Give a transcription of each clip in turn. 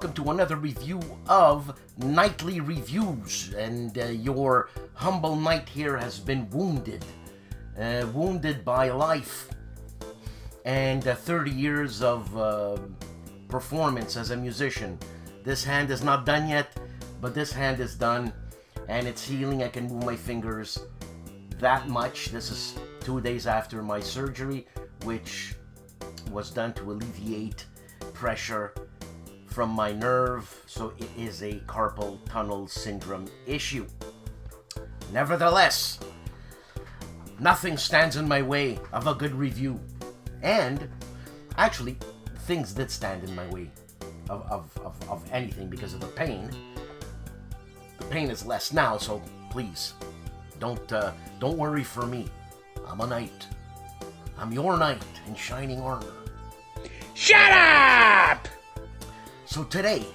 welcome to another review of Nightly Reviews. And your humble knight here has been wounded by life and 30 years of performance as a musician. This hand is not done yet, but this hand is done, and it's healing. I can move my fingers that much. This is 2 days after my surgery, which was done to alleviate pressure from my nerve, so it is a carpal tunnel syndrome issue. Nevertheless, nothing stands in my way of a good review. And actually, things did stand in my way of anything because of the pain. The pain is less now, so please, don't worry for me. I'm a knight. I'm your knight in shining armor. Shut up! So today,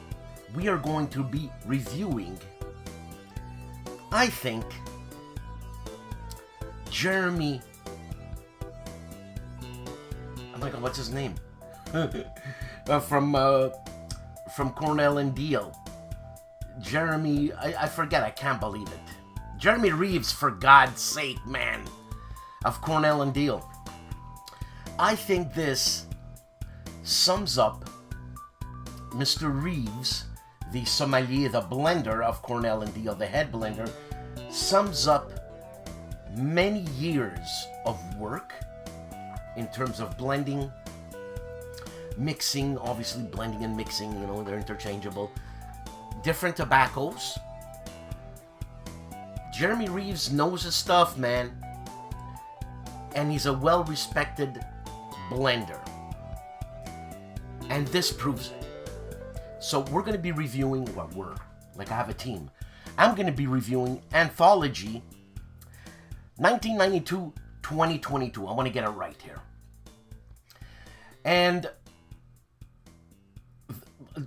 we are going to be reviewing, I think, Jeremy... Oh my god, what's his name? From Cornell and Deal. Jeremy... I forget, I can't believe it. Jeremy Reeves, for God's sake, man. Of Cornell and Deal. I think this sums up Mr. Reeves, the sommelier, the blender of Cornell and Deal, the head blender, sums up many years of work in terms of blending, mixing, obviously blending and mixing, they're interchangeable. Different tobaccos. Jeremy Reeves knows his stuff, man. And he's a well-respected blender. And this proves it. So we're going to be reviewing, I have a team. I'm going to be reviewing Anthology 1992-2022. I want to get it right here. And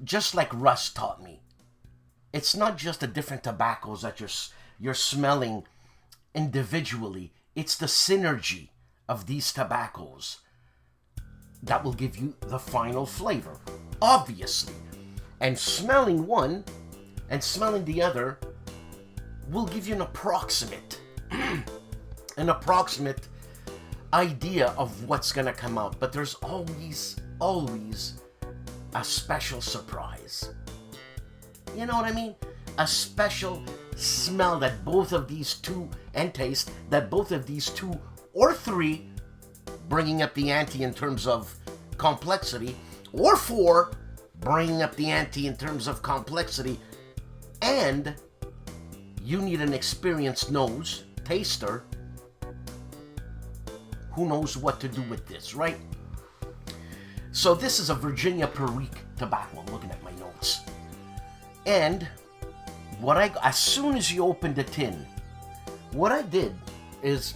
just like Russ taught me, it's not just the different tobaccos that you're smelling individually. It's the synergy of these tobaccos that will give you the final flavor, obviously. And smelling one and smelling the other will give you an approximate idea of what's gonna come out. But there's always a special surprise. You know what I mean? A special smell that both of these two, and taste, that both of these two or three, bringing up the ante in terms of complexity, or four, bringing up the ante in terms of complexity, and you need an experienced nose taster who knows what to do with this, right? So this is a Virginia Perique tobacco. I'm looking at my notes. And as soon as you open the tin, what I did is,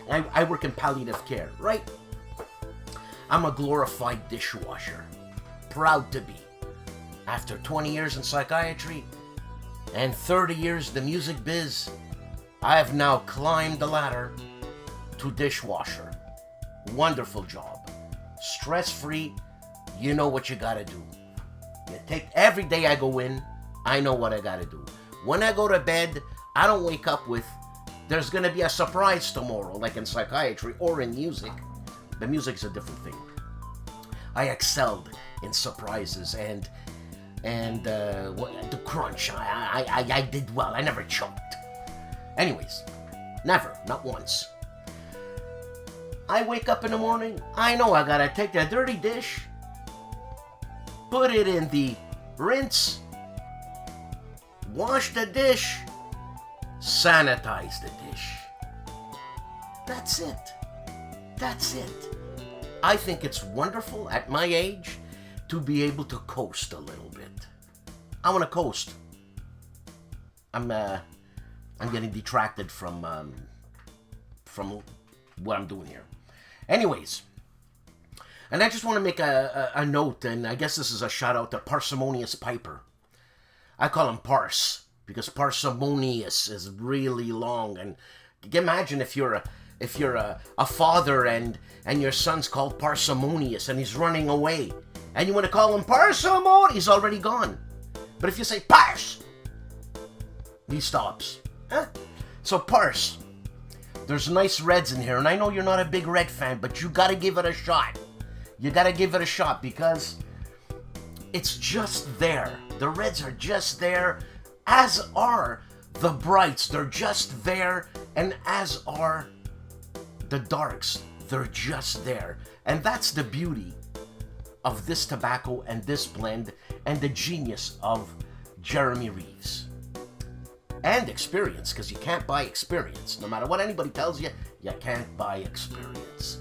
I work in palliative care, right? I'm a glorified dishwasher. Proud to be. After 20 years in psychiatry and 30 years in the music biz, I have now climbed the ladder to dishwasher. Wonderful job. Stress-free. You know what you gotta do. Every day I go in, I know what I gotta do. When I go to bed, I don't wake up with, there's gonna be a surprise tomorrow, like in psychiatry or in music. The music's a different thing. I excelled in surprises and the crunch. I did well. I never choked. Anyways, never, not once. I wake up in the morning. I know I gotta take that dirty dish, put it in the rinse, wash the dish, sanitize the dish. That's it. That's it. I think it's wonderful at my age to be able to coast a little bit. I want to coast. I'm getting detracted from what I'm doing here. Anyways, and I just want to make a note, and I guess this is a shout out to Parsimonious Piper. I call him Parse because parsimonious is really long, and you can imagine if you're a father and your son's called Parsimonious and he's running away, and you want to call him Parsimonious, he's already gone. But if you say, Parse, he stops. Huh? So Parse, there's nice reds in here, and I know you're not a big red fan, but you gotta give it a shot. You gotta give it a shot because it's just there. The reds are just there, as are the brights. They're just there, and as are the darks. They're just there. And that's the beauty of this tobacco and this blend and the genius of Jeremy Reeves. And experience, because you can't buy experience. No matter what anybody tells you, you can't buy experience.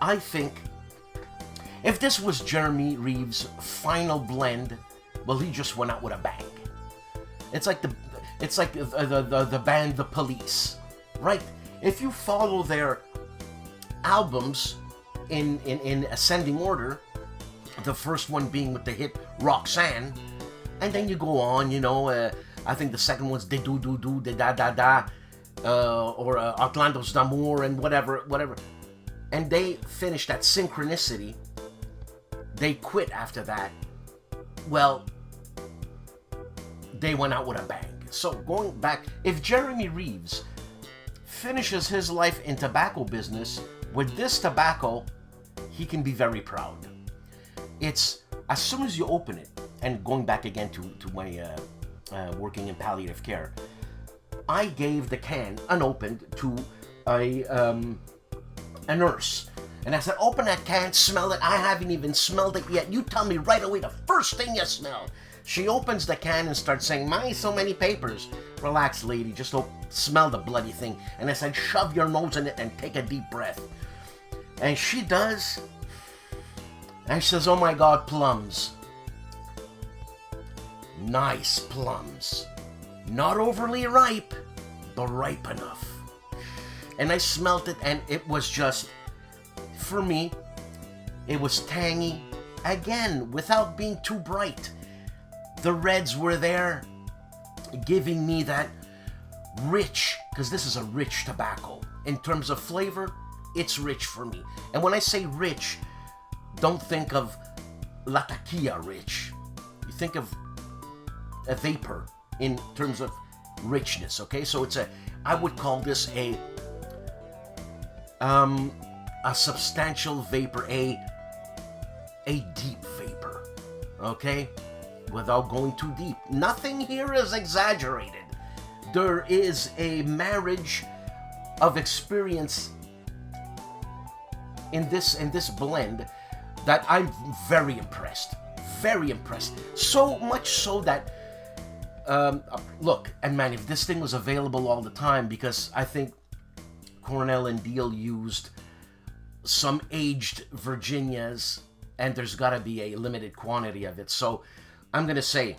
I think, if this was Jeremy Reeves' final blend, well, he just went out with a bang. It's like the band The Police, right? If you follow their albums in ascending order, the first one being with the hit Roxanne, and then you go on, I think the second one's De Do Do Do, De Da Da Da, or Atlantos d'Amour, and whatever. And they finished at Synchronicity. They quit after that. Well, they went out with a bang. So going back, if Jeremy Reeves finishes his life in tobacco business with this tobacco, he can be very proud. It's, as soon as you open it, and going back again to my working in palliative care, I gave the can unopened to a nurse. And I said, open that can, smell it. I haven't even smelled it yet. You tell me right away the first thing you smell. She opens the can and starts saying, my, so many papers. Relax, lady, just smell the bloody thing. And I said, shove your nose in it and take a deep breath. And she does. And she says, oh my God, plums. Nice plums. Not overly ripe, but ripe enough. And I smelt it, and it was just, for me, it was tangy. Again, without being too bright. The reds were there, giving me that rich, because this is a rich tobacco. In terms of flavor, it's rich for me. And when I say rich, don't think of Latakia rich. You think of a vapor in terms of richness, okay? So I would call this a substantial vapor, a deep vapor, okay? Without going too deep. Nothing here is exaggerated. There is a marriage of experience in this blend that I'm very impressed. Very impressed. So much so that, look, and man, if this thing was available all the time, because I think Cornell and Deal used some aged Virginias, and there's got to be a limited quantity of it. So I'm going to say,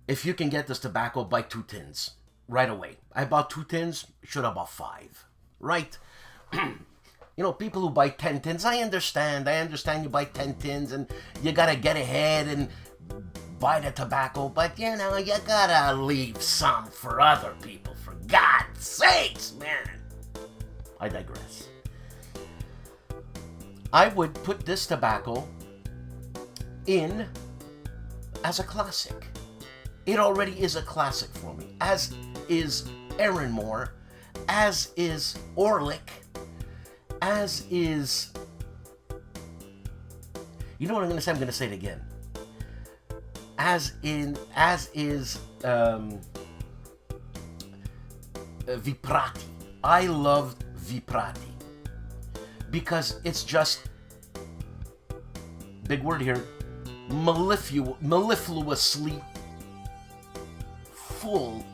if you can get this tobacco, buy 2 tins right away. I bought 2 tins, should have bought 5, right? People who buy 10 tins, I understand you buy 10 tins and you got to get ahead and buy the tobacco, but you got to leave some for other people, for God's sakes, man. I digress. I would put this tobacco in as a classic. It already is a classic for me, as is Erinmore, as is Orlick, as is... You know what I'm going to say? I'm going to say it again. As is Viprati. I love Viprati because it's just, big word here, mellifluously full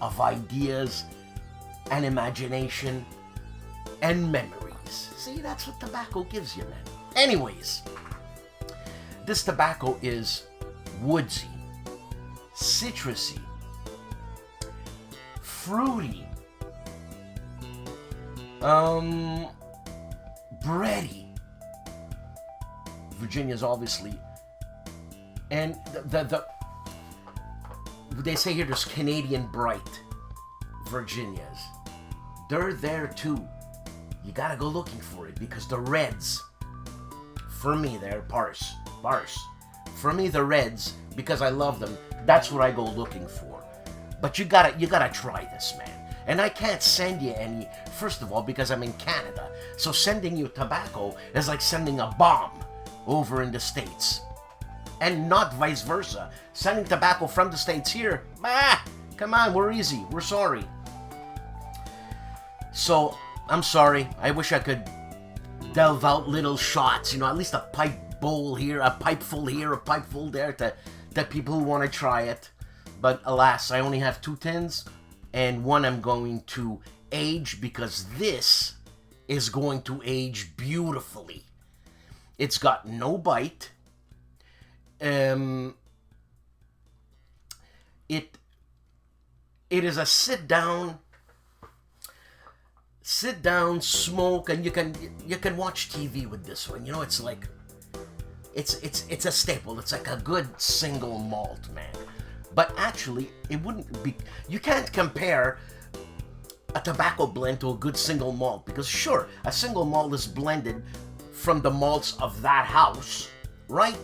of ideas and imagination and memories. See, that's what tobacco gives you, man. Anyways, this tobacco is woodsy, citrusy, fruity, bready. Virginia's obviously, and they say here there's Canadian bright Virginias. They're there too. You gotta go looking for it because the reds, for me, they're Parse. bars. For me, the reds, because I love them, that's what I go looking for. But you gotta try this, man. And I can't send you any, first of all, because I'm in Canada. So sending you tobacco is like sending a bomb over in the States. And not vice versa. Sending tobacco from the States here, come on, we're easy. We're sorry. So, I'm sorry. I wish I could delve out little shots, at least a pipe bowl here, a pipe full here, a pipe full there to people who want to try it. But alas, I only have 2 tins, and one I'm going to age because this is going to age beautifully. It's got no bite. It is a sit down, smoke, and you can watch TV with this one. It's like it's a staple. It's like a good single malt, man. But actually, it wouldn't be. You can't compare a tobacco blend to a good single malt because sure, a single malt is blended from the malts of that house, right?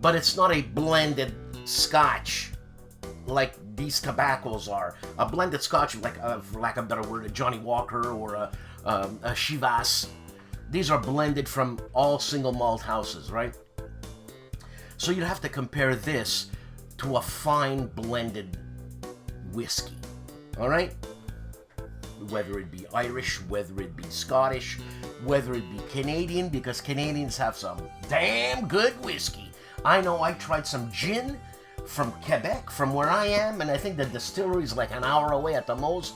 But it's not a blended Scotch like these tobaccos are. A blended Scotch, like for lack of a better word, a Johnny Walker or a Chivas. These are blended from all single malt houses, right? So you'd have to compare this to a fine blended whiskey, all right? Whether it be Irish, whether it be Scottish, whether it be Canadian, because Canadians have some damn good whiskey. I know I tried some gin from Quebec, from where I am, and I think the distillery is like an hour away at the most.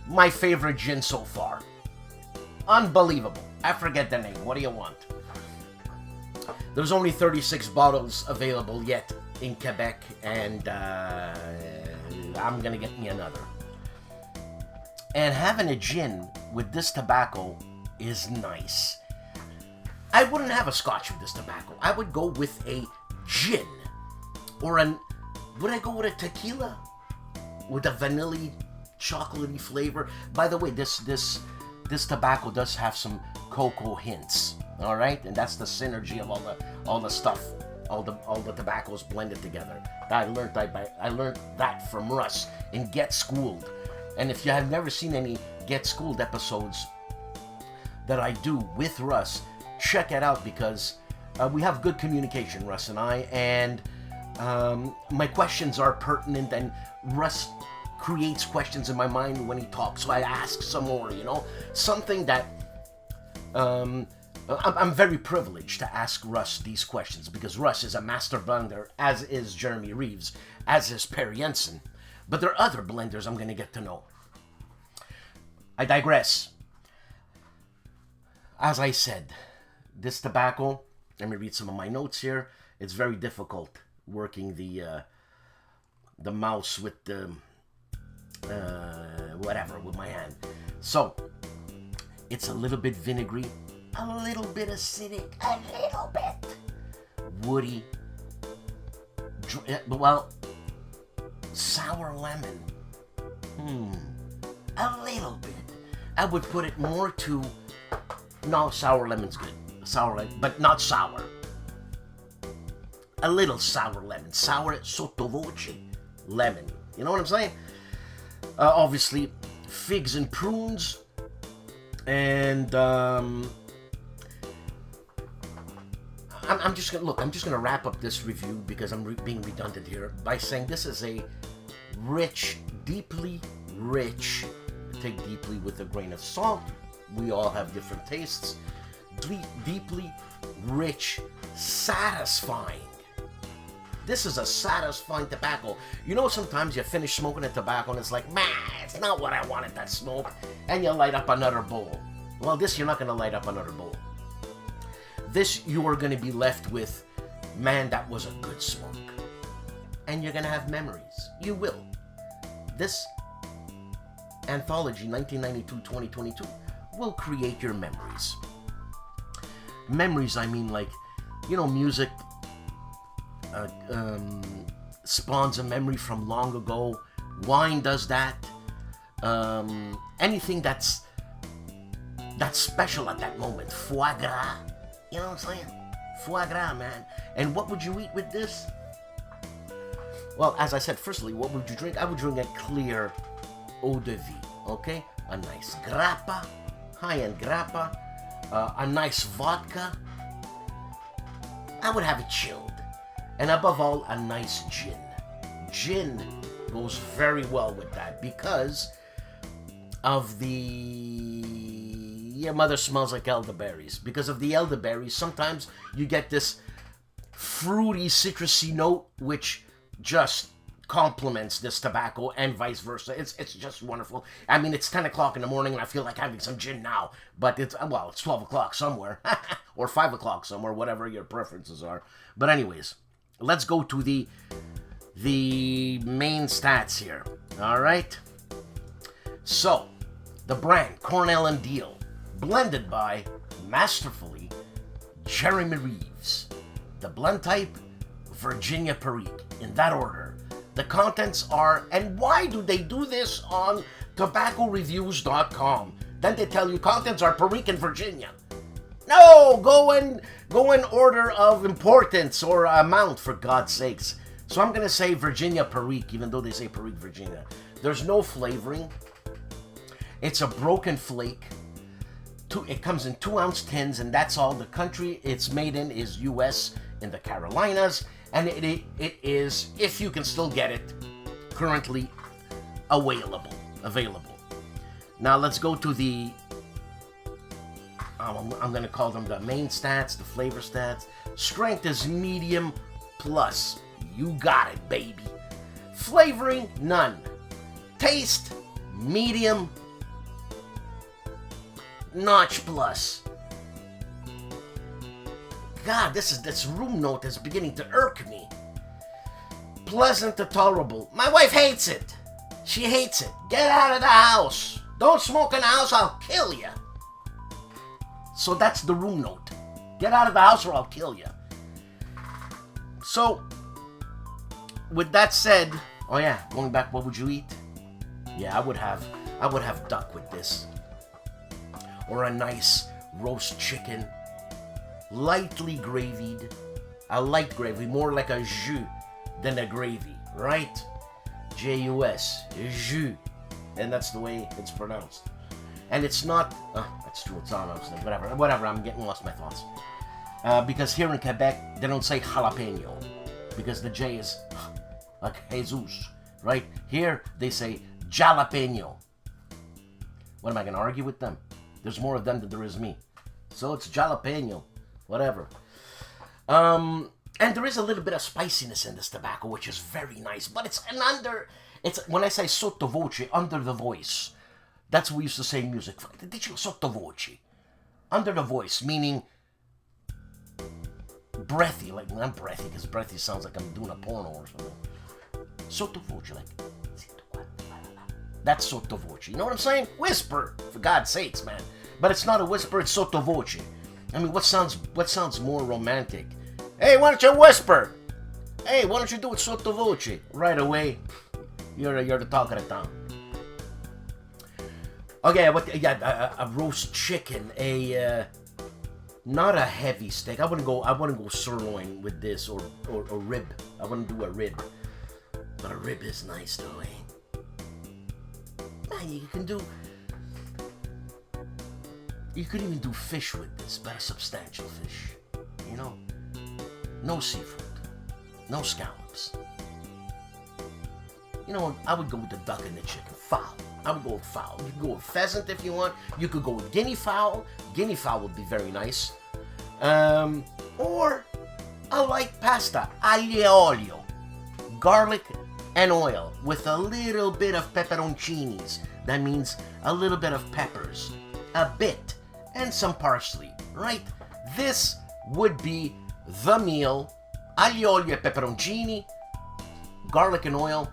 My favorite gin so far. Unbelievable. I forget the name. What do you want? There's only 36 bottles available yet in Quebec, and I'm gonna get me another. And having a gin with this tobacco is nice. I wouldn't have a Scotch with this tobacco. I would go with a gin. Or would I go with a tequila? With a vanilla chocolatey flavor? By the way, this tobacco does have some cocoa hints. Alright? And that's the synergy of all the stuff. All the tobaccos blended together. I learned that from Russ in Get Schooled. And if you have never seen any Get Schooled episodes that I do with Russ, check it out because we have good communication, Russ and I, and my questions are pertinent, and Russ creates questions in my mind when he talks, so I ask some more, something that I'm very privileged to ask Russ these questions because Russ is a master blender, as is Jeremy Reeves, as is Perry Jensen. But there are other blenders I'm going to get to know. I digress. As I said, this tobacco, let me read some of my notes here. It's very difficult working the mouse with the whatever with my hand. So, it's a little bit vinegary, a little bit acidic, a little bit woody, sour lemon. A little bit. I would put it more to, no, sour lemon's good. Sour lemon, but not sour. A little sour lemon. Sour sottovoce lemon. You know what I'm saying? Obviously, figs and prunes. And I'm just gonna wrap up this review because I'm being redundant here by saying this is a rich, deeply rich. Take deeply with a grain of salt. We all have different tastes. Deeply rich, satisfying. This is a satisfying tobacco. Sometimes you finish smoking a tobacco and it's like, man, it's not what I wanted to smoke. And you light up another bowl. Well, this you're not going to light up another bowl. This you are going to be left with, man, that was a good smoke. And you're going to have memories. You will. This Anthology 1992-2022 will create your memories. Memories, I mean, like, music spawns a memory from long ago. Wine does that. Anything that's special at that moment. Foie gras. You know what I'm saying? Foie gras, man. And what would you eat with this? Well, as I said, firstly, what would you drink? I would drink a clear eau de vie, okay? A nice grappa, high-end grappa, a nice vodka. I would have it chilled. And above all, a nice gin. Gin goes very well with that because of the... Your mother smells like elderberries. Because of the elderberries, sometimes you get this fruity, citrusy note, which just complements this tobacco and vice versa. It's just wonderful. I mean, it's 10 o'clock in the morning and I feel like having some gin now. But it's 12 o'clock somewhere. Or 5 o'clock somewhere, whatever your preferences are. But anyways, let's go to the main stats here. All right? So, the brand, Cornell and Deal, blended by, masterfully, Jeremy Reeves. The blend type, Virginia Perique, in that order. The contents are, and why do they do this on tobaccoreviews.com? Then they tell you contents are Perique and Virginia. No, go in order of importance or amount, for God's sakes. So I'm gonna say Virginia Perique, even though they say Perique Virginia. There's no flavoring. It's a broken flake. It comes in 2-ounce tins, and that's all. The country it's made in is U.S. in the Carolinas, and it is, if you can still get it, currently available. Now let's go to the, I'm going to call them the main stats, the flavor stats. Strength is medium plus. You got it, baby. Flavoring, none. Taste, medium, notch plus. God, this room note is beginning to irk me. Pleasant to tolerable. My wife hates it. She hates it. Get out of the house. Don't smoke in the house, I'll kill you. So that's the room note. Get out of the house or I'll kill you. So, with that said, oh yeah, going back, what would you eat? Yeah, I would have duck with this. Or a nice roast chicken, lightly gravied. A light gravy, more like a jus than a gravy, right? J-U-S, jus. And that's the way it's pronounced. And it's not, that's true, it's on, whatever, I'm getting lost in my thoughts. Because here in Quebec, they don't say jalapeno, because the J is like Jesus, right? Here, they say jalapeno. What am I gonna argue with them? There's more of them than there is me. So it's jalapeno, whatever. And there is a little bit of spiciness in this tobacco, which is very nice. But it's when I say sotto voce, under the voice. That's what we used to say in music. Dici sotto voce. Under the voice, meaning breathy. Like, not breathy, because breathy sounds like I'm doing a porno or something. Sotto voce, like, that's sotto voce. You know what I'm saying? Whisper, for God's sakes, man. But it's not a whisper, it's sotto voce. I mean, what sounds more romantic? Hey, why don't you whisper? Hey, why don't you do it sotto voce? Right away, you're the talk of the town. Okay, a roast chicken, not a heavy steak. I wouldn't go sirloin with this or rib. I wouldn't do a rib. But a rib is nice though, eh? Man, you could even do fish with this, but a substantial fish. You know? No seafood. No scallops. You know what? I would go with the duck and the chicken. Fowl. I would go with fowl. You could go with pheasant if you want. You could go with guinea fowl. Guinea fowl would be very nice. Or a light pasta. Aglio e olio. Garlic and oil with a little bit of pepperoncinis. That means a little bit of peppers. A bit. And some parsley. Right? This would be the meal. Aglio, olio e pepperoncini. Garlic and oil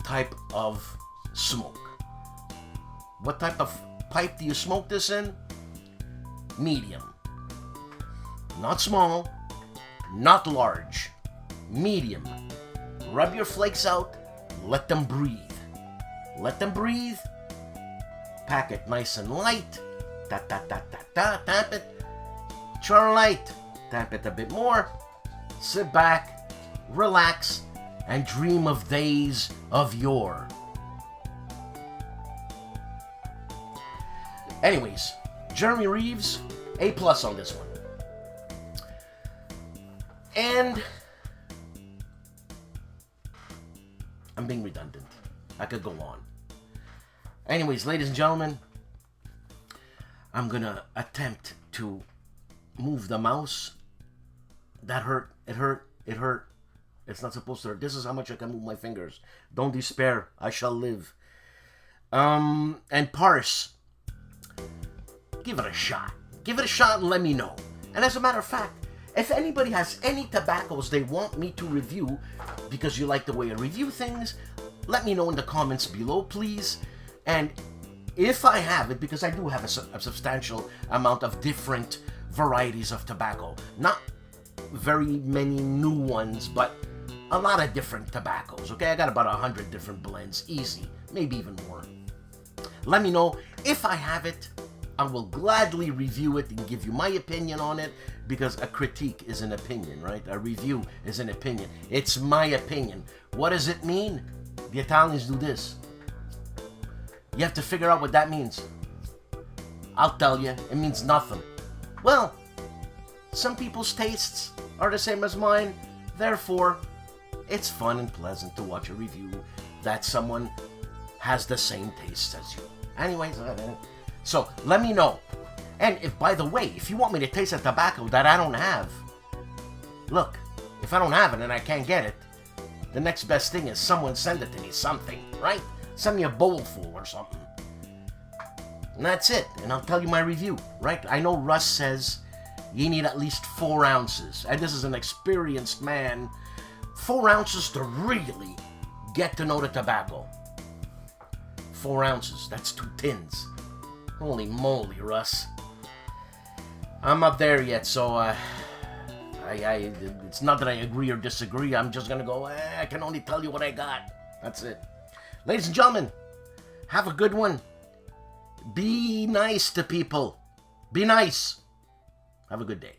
type of smoke. What type of pipe do you smoke this in? Medium. Not small, not large. Medium. Rub your flakes out, let them breathe. Let them breathe. Pack it nice and light. Tap it. Turn light. tamp it a bit more, sit back, relax, and dream of days of yore. Anyways, Jeremy Reeves, A+ on this one. And I'm being redundant. I could go on. Anyways, ladies and gentlemen, I'm gonna attempt to move the mouse. That hurt. It hurt. It hurt. It's not supposed to hurt. This is how much I can move my fingers. Don't despair. I shall live. And parse. Give it a shot. Give it a shot and let me know. And as a matter of fact, if anybody has any tobaccos they want me to review, because you like the way I review things, let me know in the comments below, please. And if I have it, because I do have a substantial amount of different varieties of tobacco, not very many new ones, but a lot of different tobaccos, okay? I got about 100 different blends, easy, maybe even more. Let me know. If I have it, I will gladly review it and give you my opinion on it, because a critique is an opinion, right? A review is an opinion. It's my opinion. What does it mean? The Italians do this. You have to figure out what that means. I'll tell you, it means nothing. Well, some people's tastes are the same as mine, therefore, it's fun and pleasant to watch a review that someone has the same tastes as you. Anyways, so let me know. And if, by the way, if you want me to taste a tobacco that I don't have, look, if I don't have it and I can't get it, the next best thing is someone send it to me, something, right? Send me a bowl full or something. And that's it. And I'll tell you my review, right? I know Russ says you need at least 4 ounces. And this is an experienced man. 4 ounces to really get to know the tobacco. 4 ounces. That's 2 tins. Holy moly, Russ. I'm not there yet, so it's not that I agree or disagree. I'm just gonna go, I can only tell you what I got. That's it. Ladies and gentlemen, have a good one. Be nice to people. Be nice. Have a good day.